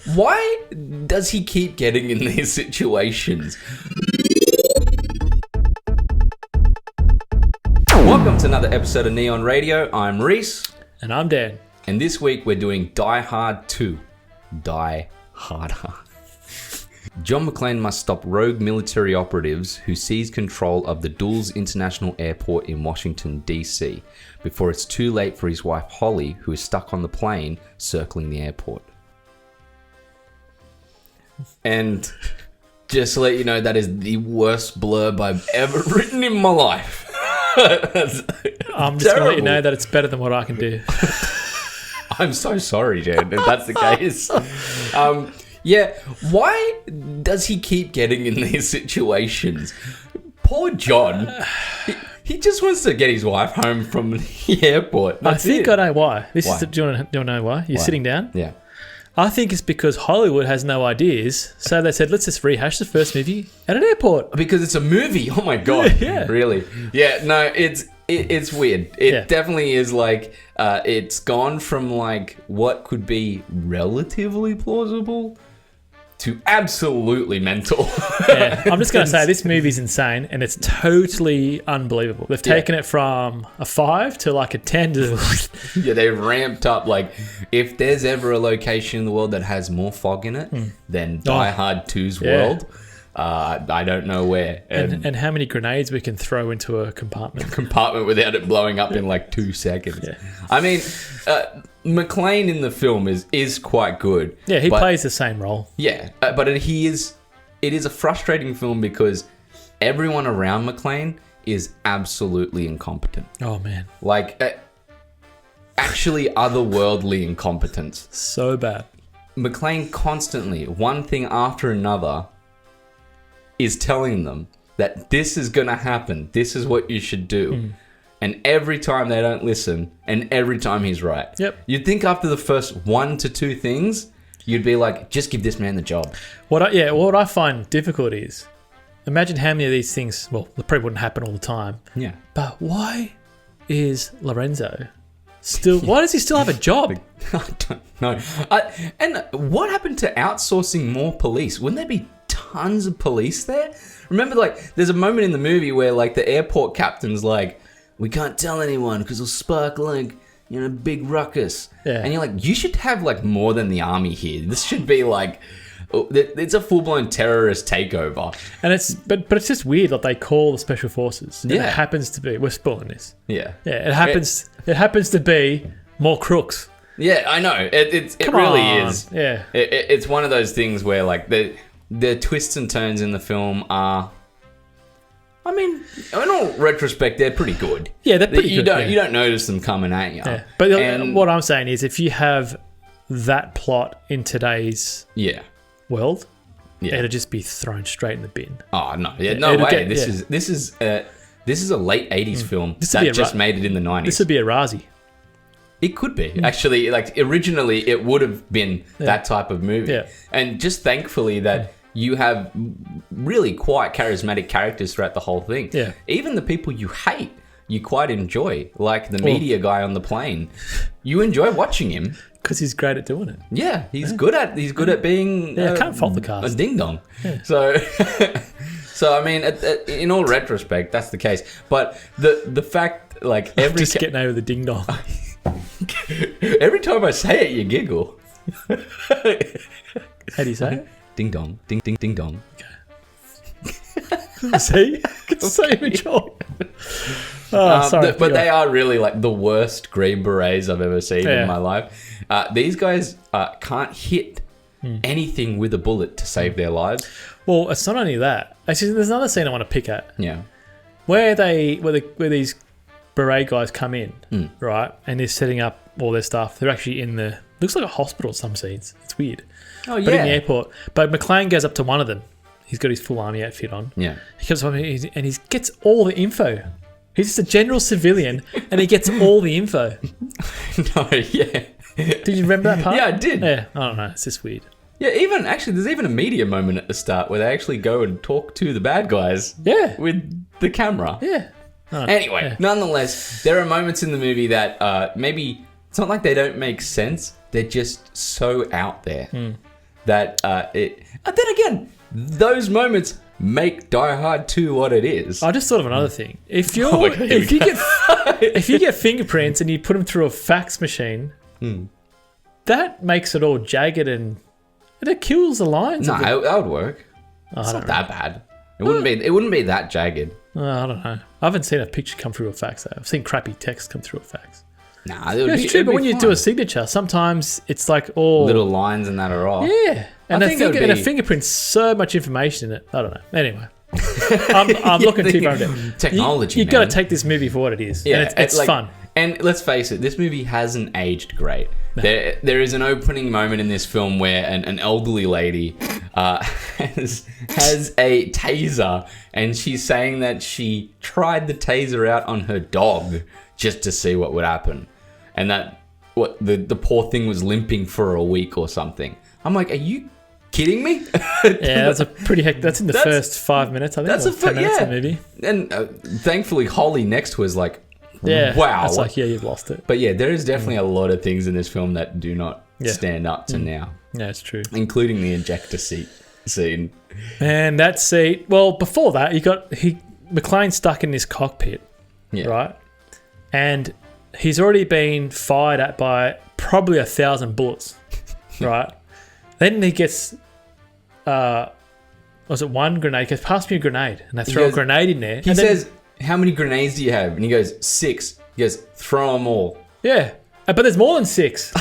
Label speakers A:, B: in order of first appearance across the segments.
A: Why does he keep getting in these situations? Welcome to another episode of Neon Radio. I'm Reese.
B: And I'm Dan.
A: And this week we're doing Die Hard 2. Die Harder. John McClane must stop rogue military operatives who seize control of the Dulles International Airport in Washington, D.C. before it's too late for his wife Holly, who is stuck on the plane circling the airport. And just to let you know, that is the worst blurb I've ever written in my life.
B: I'm just going to let you know that it's better than what I can do.
A: I'm so sorry, Jan, if that's the case. Yeah, why does he keep getting in these situations? Poor John. He just wants to get his wife home from the airport.
B: I think I know why.
A: Why?
B: Do you want to know why? You're sitting down?
A: Yeah.
B: I think it's because Hollywood has no ideas. So they said, let's just rehash the first movie at an airport.
A: Because it's a movie. Oh my God.
B: Yeah.
A: Really? Yeah, no, it's weird. It definitely is like, it's gone from like what could be relatively plausible to absolutely mental.
B: Yeah. I'm just going to say this movie's insane and it's totally unbelievable. They've taken it from a 5 to like a 10 to...
A: Yeah, they've ramped up. Like, if there's ever a location in the world that has more fog in it than Die Hard 2's world, I don't know where.
B: And how many grenades we can throw into a compartment
A: without it blowing up in like 2 seconds.
B: Yeah.
A: I mean, McClane in the film is quite good.
B: Yeah, he plays the same role.
A: Yeah, but it is a frustrating film because everyone around McClane is absolutely incompetent.
B: Oh, man.
A: Like, actually otherworldly incompetence.
B: So bad.
A: McClane constantly, one thing after another, is telling them that this is going to happen. This is what you should do. And every time they don't listen, and every time he's right.
B: Yep.
A: You'd think after the first 1 to 2 things, you'd be like, just give this man the job.
B: What I find difficult is, imagine how many of these things, well, they probably wouldn't happen all the time.
A: Yeah.
B: But why is Lorenzo why does he still have a job?
A: I don't know. And what happened to outsourcing more police? Wouldn't there be tons of police there? Remember, like, there's a moment in the movie where, like, the airport captain's like, we can't tell anyone because it'll spark, like, you know, big ruckus.
B: Yeah.
A: And you're like, you should have, like, more than the army here. This should be, like, it's a full-blown terrorist takeover.
B: And it's just weird that they call the special forces. And
A: Yeah.
B: it happens to be, we're spoiling this.
A: Yeah.
B: Yeah, it happens to be more crooks.
A: Yeah, I know. It
B: Come
A: really
B: on.
A: is.
B: Yeah.
A: It's one of those things where, like, the twists and turns in the film are, I mean, in all retrospect, they're pretty good.
B: Yeah, they're pretty good.
A: You don't notice them coming at you.
B: Yeah. But what I'm saying is, if you have that plot in today's world, it'll just be thrown straight in the bin.
A: Oh no! Yeah, no way. This is a late '80s film that just made it in the '90s.
B: This would be a Razzie.
A: It could be. Actually, like, originally it would have been that type of movie.
B: Yeah.
A: And just thankfully that you have really quite charismatic characters throughout the whole thing.
B: Yeah.
A: Even the people you hate, you quite enjoy. Like the media guy on the plane. You enjoy watching him.
B: Because he's great at doing it.
A: Yeah, he's good at being
B: I can't fault the cast.
A: A ding-dong. Yeah. So I mean, in all retrospect, that's the case. But the fact, like,
B: just getting over the ding-dong.
A: Every time I say it, you giggle.
B: How do you say it?
A: Ding dong, ding ding ding dong.
B: See, it's so mature. Sorry,
A: but they are really like the worst Green Berets I've ever seen in my life. These guys can't hit anything with a bullet to save their lives.
B: Well, it's not only that. Actually, there's another scene I want to pick at.
A: Yeah,
B: where these beret guys come in, right, and they're setting up all their stuff. They're actually in the looks like a hospital. Some scenes, it's weird.
A: Oh yeah,
B: but in the airport. But McClane goes up to one of them. He's got his full army outfit on.
A: Yeah,
B: he comes up and he gets all the info. He's just a general civilian, and he gets all the info.
A: No, yeah.
B: Did you remember that part?
A: Yeah, I did.
B: Yeah, I don't know. It's just weird.
A: Yeah, there's even a media moment at the start where they actually go and talk to the bad guys.
B: Yeah.
A: With the camera.
B: Yeah. Oh,
A: anyway, nonetheless, there are moments in the movie that maybe it's not like they don't make sense. They're just so out there. that and then again, those moments make Die Hard 2 what it is.
B: I just thought of another thing. If you're,
A: Oh, okay,
B: if you get, if you get fingerprints and you put them through a fax machine, that makes it all jagged and it kills the lines.
A: No,
B: of it.
A: that would work. It's not that bad. It wouldn't be that jagged.
B: I don't know. I haven't seen a picture come through a fax though. I've seen crappy text come through a fax.
A: Nah, it would
B: Yeah,
A: be,
B: it's true,
A: it'd
B: but
A: be
B: when you
A: fine.
B: do a signature, sometimes it's like all
A: little lines and that are off.
B: yeah, and
A: I
B: a,
A: think it would
B: and a
A: be-
B: fingerprint's so much information in it. I don't know. Anyway, I'm looking too far into it.
A: Technology,
B: You've got to
A: man.
B: take this movie for what it is.
A: Yeah,
B: and it's
A: like-
B: fun.
A: And let's face it, this movie hasn't aged great. There is an opening moment in this film where an elderly lady has a taser, and she's saying that she tried the taser out on her dog just to see what would happen, and that the poor thing was limping for a week or something. I'm like, are you kidding me?
B: Yeah, that's a pretty that's in the first 5 minutes, I think.
A: That's
B: or
A: a
B: 10 minutes
A: yeah.
B: of the movie.
A: And thankfully, Holly next was like,
B: Yeah.
A: wow.
B: It's like, yeah, you've lost it.
A: But yeah, there is definitely a lot of things in this film that do not stand up to now,
B: Yeah, it's true.
A: including the ejector seat scene.
B: And that seat, well, before that, McLean's stuck in this cockpit,
A: Yeah.
B: right? And he's already been fired at by probably 1,000 bullets, right? Then he gets, was it one grenade? He goes, pass me a grenade. And they throw
A: goes-
B: a grenade in there.
A: He
B: and then-
A: says, how many grenades do you have? And he goes, 6. He goes, throw them all.
B: yeah. But there's more than 6.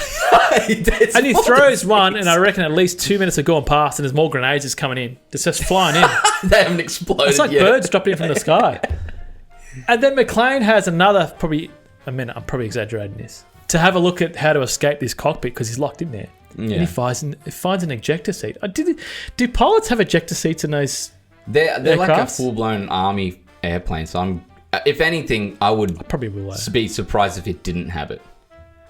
B: And he throws one, and I reckon at least 2 minutes have gone past, and there's more grenades just coming in. It's just flying in.
A: They haven't exploded
B: It's like
A: yet.
B: birds dropping in from the sky. And then McLean has another, probably, I'm probably exaggerating this, to have a look at how to escape this cockpit because he's locked in there.
A: Yeah.
B: And he finds an ejector seat. Do pilots have ejector seats in those?
A: They're like a
B: Aircrafts?
A: full-blown army airplane, so if anything, I would
B: Probably will.
A: be surprised if it didn't have it.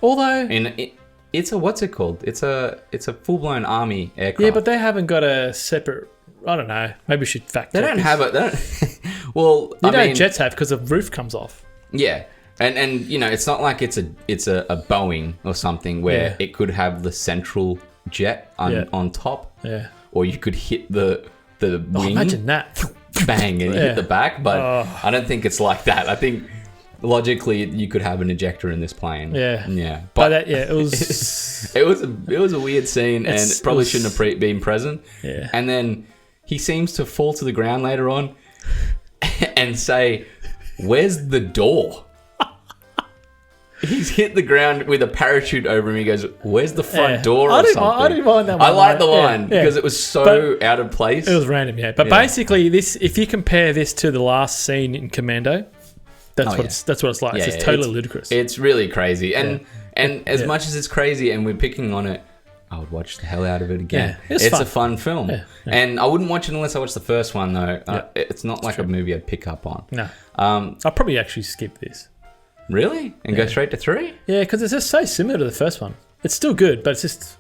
B: Although,
A: And it's a, what's it called? It's a full-blown army aircraft.
B: yeah, but they haven't got a separate, I don't know, maybe we should fact
A: they
B: check
A: don't
B: this.
A: have it. They don't, well,
B: You
A: I
B: know
A: mean,
B: jets have because the roof comes off.
A: yeah. And you know, it's not like it's a Boeing or something where
B: Yeah.
A: it could have the central jet on top,
B: Yeah.
A: or you could hit the
B: Oh,
A: wing,
B: imagine that.
A: bang, and
B: Yeah.
A: hit the back. But
B: Oh.
A: I don't think it's like that. I think logically you could have an ejector in this plane.
B: Yeah.
A: yeah.
B: But that, yeah, it was.
A: It was a weird scene, and
B: It's-
A: it probably
B: it was-
A: shouldn't have been present.
B: Yeah.
A: And then he seems to fall to the ground later on and say, "Where's the door?" He's hit the ground with a parachute over him. He goes, "Where's the front
B: Yeah.
A: door?"
B: I
A: Or
B: didn't
A: something.
B: mind- I didn't mind that
A: I
B: one,
A: like the
B: though. Yeah,
A: line
B: yeah.
A: because it was so out of place.
B: It was random, yeah. But
A: Yeah.
B: basically, this, if you compare this to the last scene in Commando, that's
A: Oh,
B: what it's like.
A: Yeah,
B: it's
A: yeah,
B: totally ludicrous.
A: It's really crazy, and as
B: Yeah.
A: much as it's crazy, and we're picking on it, I would watch the hell out of it again.
B: Yeah, it's
A: it's
B: fun.
A: a fun film,
B: Yeah, yeah.
A: and I wouldn't watch it unless I watched the first one. Though it's not like a movie I'd pick up on.
B: No, I'll probably actually skip this.
A: Really, and go straight to 3.
B: Yeah, because it's just so similar to the first one. It's still good, but it's just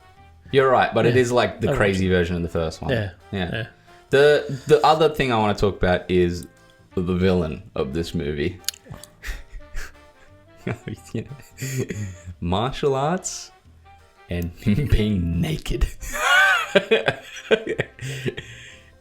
A: You're right, but it
B: Yeah.
A: is like the
B: I
A: crazy version of the first one.
B: yeah.
A: yeah. The other thing I want to talk about is the villain of this movie. You know, martial arts and him being naked.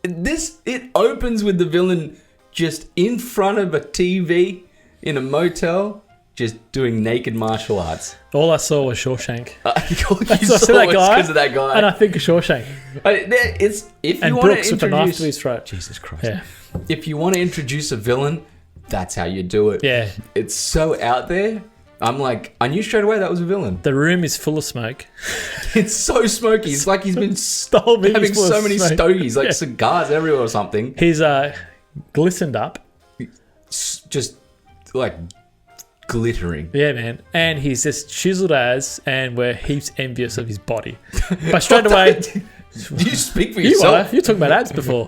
A: It opens with the villain just in front of a TV in a motel, just doing naked martial arts.
B: All I saw was Shawshank,
A: You
B: so I
A: saw
B: see that
A: it's
B: guy,
A: 'cause of that guy.
B: and I think of Shawshank
A: It's if you
B: and
A: want
B: Brooks
A: to
B: with the knife
A: introduce
B: to his throat.
A: Jesus Christ.
B: Yeah,
A: If you want to introduce a villain, that's how you do it.
B: yeah.
A: It's so out there. I'm like, I knew straight away that was a villain.
B: The room is full of smoke.
A: It's so smoky. It's like he's been
B: The whole movie's
A: having
B: full of
A: so many
B: smoke.
A: stogies, like
B: Yeah.
A: cigars everywhere or something.
B: He's glistened up.
A: Just like glittering.
B: Yeah, man. And he's just chiseled as, and we're heaps envious of his body. But straight away,
A: Do you speak for
B: you
A: yourself?
B: were. You were talking about ads before.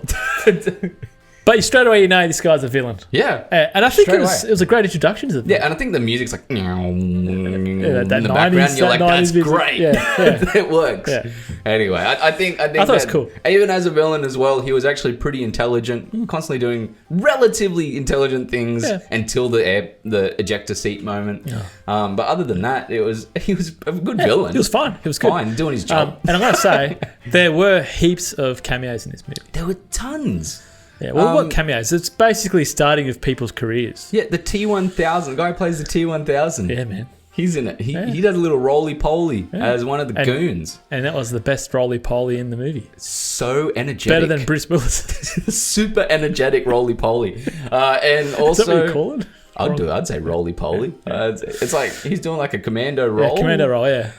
B: But straight away you know this guy's a villain.
A: Yeah.
B: And I think
A: Straight
B: it was a great introduction to the film.
A: Yeah, and I think the music's like in
B: that
A: the
B: 90s,
A: background. You're like,
B: that
A: that's
B: 90s music.
A: great.
B: Yeah.
A: It works.
B: Yeah.
A: Anyway, I think
B: thought it was cool.
A: Even as a villain as well, he was actually pretty intelligent, constantly doing relatively intelligent things until the ejector seat moment.
B: Yeah.
A: But other than that, he was a good villain.
B: He was fine. He was good.
A: Fine, doing his job.
B: And I'm going to say, there were heaps of cameos in this movie.
A: There were tons.
B: Yeah, well, what cameos? It's basically starting of people's careers.
A: Yeah, the T-1000. The guy who plays the T-1000.
B: Yeah, man.
A: He's in it. He does a little roly-poly as one of the goons.
B: And that was the best roly-poly in the movie.
A: So energetic.
B: Better than Bruce Willis.
A: Super energetic roly-poly. And also...
B: Is that what you call it?
A: I'd say roly-poly. It's like he's doing like a commando role.
B: Yeah, commando role, yeah.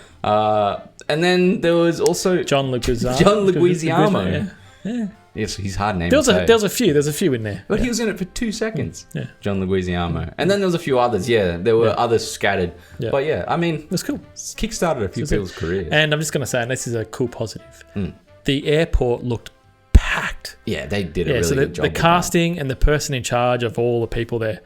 A: And then there was also...
B: John Leguizamo.
A: John Leguizamo.
B: Yeah.
A: Yes, he's hard name
B: There
A: to say.
B: was a few in there.
A: But he was in it for 2 seconds.
B: Yeah.
A: John Leguizamo. And then there was a few others. Yeah, there were others scattered.
B: Yeah.
A: But yeah, I mean...
B: That's cool.
A: Kickstarted a few people's careers.
B: And I'm just going to say, and this is a cool positive, the airport looked packed.
A: Yeah, they did a really good job.
B: The casting and the person in charge of all the people there,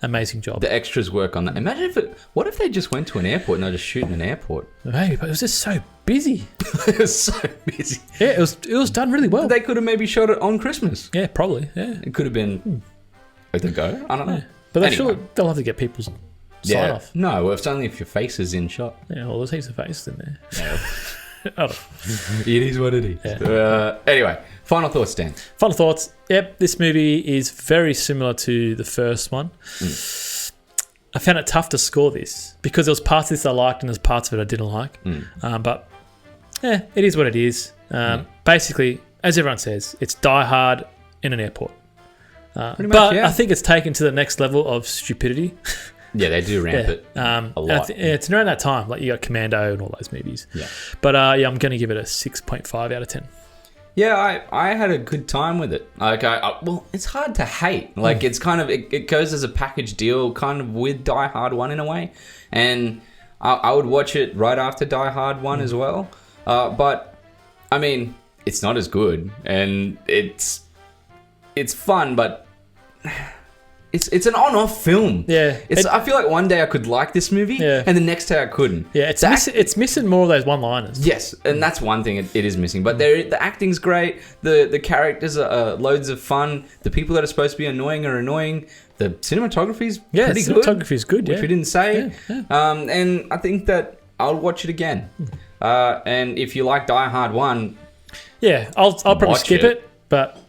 B: amazing job.
A: The extras work on that. Imagine what if they just went to an airport and they're just shooting an airport?
B: Maybe, but it was just so busy.
A: It was so busy.
B: Yeah, it was done really well.
A: They could have maybe shot it on Christmas.
B: Yeah, probably. Yeah.
A: It could have been with a go. I don't know.
B: Yeah. But
A: Anyway.
B: they'll have to get people's sign off.
A: No, well, it's only if your face is in shot.
B: Yeah, well, there's heaps of faces in there.
A: Yeah.
B: Oh.
A: It is what it is.
B: Yeah.
A: Anyway, final thoughts, Dan.
B: Final thoughts. Yep, this movie is very similar to the first one. I found it tough to score this because there was parts of this I liked and there's parts of it I didn't like. But it is what it is. Basically, as everyone says, it's Die Hard in an airport.
A: Pretty much,
B: But
A: yeah.
B: I think it's taken to the next level of stupidity.
A: Yeah, they do ramp it
B: A
A: lot.
B: it's around that time. Like you got Commando and all those movies.
A: Yeah.
B: But I'm going to give it a 6.5 out of 10.
A: Yeah, I had a good time with it. Like, well, it's hard to hate. Like, it's kind of it goes as a package deal, kind of with Die Hard 1 in a way, and I would watch it right after Die Hard 1 as well. But I mean, it's not as good, and it's fun, but it's an on-off film.
B: Yeah.
A: I feel like one day I could like this movie, and the next day I couldn't.
B: Yeah, it's missing more of those one-liners.
A: Yes, and that's one thing it is missing. But the acting's great. The characters are loads of fun. The people that are supposed to be annoying are annoying. The cinematography's pretty good.
B: Cinematography's good,
A: Which we didn't say.
B: Yeah.
A: And I think that I'll watch it again. And if you like Die Hard 1...
B: Yeah, I'll probably
A: Watch
B: skip it, but...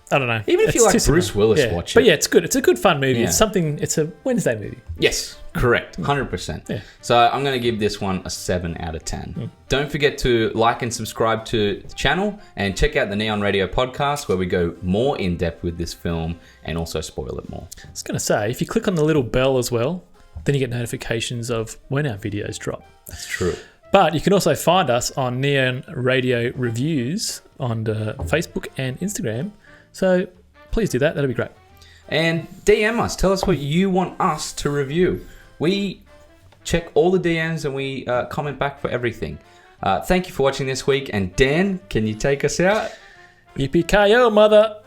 B: I don't know.
A: Even if you like Bruce Willis, watch it.
B: But yeah, it's good. It's a good fun movie.
A: Yeah.
B: It's a Wednesday movie.
A: Yes, correct. 100%.
B: Yeah.
A: So I'm going to give this one a 7 out of 10. Don't forget to like and subscribe to the channel and check out the Neon Radio podcast where we go more in depth with this film and also spoil it more.
B: I was going to say, if you click on the little bell as well, then you get notifications of when our videos drop.
A: That's true.
B: But you can also find us on Neon Radio Reviews on Facebook and Instagram. So please do that. That'll be great.
A: And DM us. Tell us what you want us to review. We check all the DMs and we comment back for everything. Thank you for watching this week. And Dan, can you take us out?
B: Yippee-ki-yo, mother!